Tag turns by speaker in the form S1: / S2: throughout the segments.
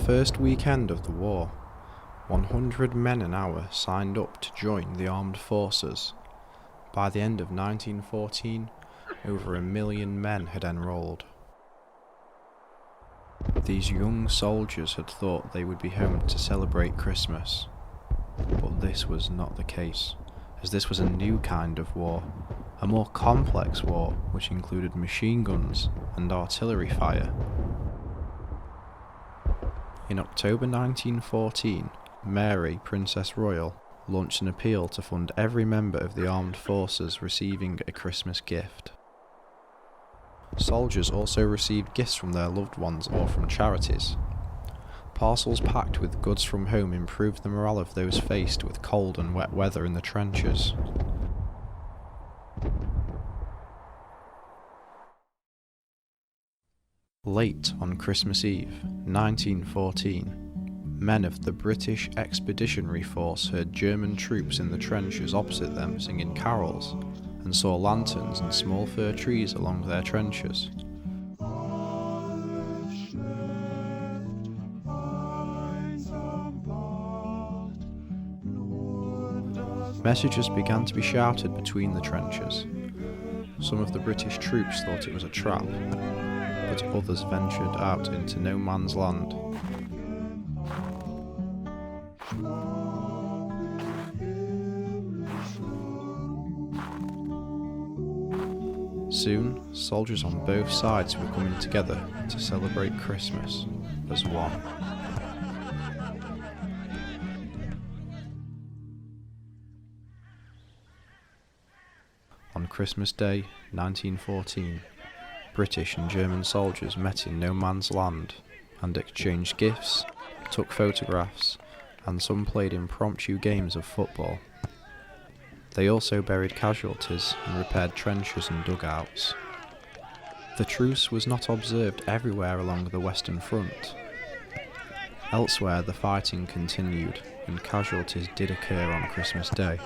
S1: first weekend of the war, 100 men an hour signed up to join the armed forces. By the end of 1914, over 1 million men had enrolled. These young soldiers had thought they would be home to celebrate Christmas. But this was not the case, as this was a new kind of war, a more complex war which included machine guns and artillery fire. In October 1914, Mary, Princess Royal, launched an appeal to fund every member of the armed forces receiving a Christmas gift. Soldiers also received gifts from their loved ones or from charities. Parcels packed with goods from home improved the morale of those faced with cold and wet weather in the trenches. Late on Christmas Eve, 1914, men of the British Expeditionary Force heard German troops in the trenches opposite them singing carols, and saw lanterns and small fir trees along their trenches. Messages began to be shouted between the trenches. Some of the British troops thought it was a trap, but others ventured out into no man's land. Soon, soldiers on both sides were coming together to celebrate Christmas as one. On Christmas Day, 1914, British and German soldiers met in no man's land and exchanged gifts, took photographs, and some played impromptu games of football. They also buried casualties and repaired trenches and dugouts. The truce was not observed everywhere along the Western Front. Elsewhere the fighting continued and casualties did occur on Christmas Day.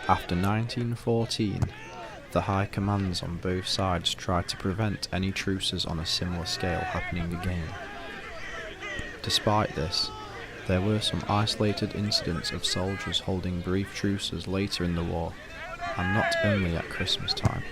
S1: After 1914, the high commands on both sides tried to prevent any truces on a similar scale happening again. Despite this, there were some isolated incidents of soldiers holding brief truces later in the war, and not only at Christmas time.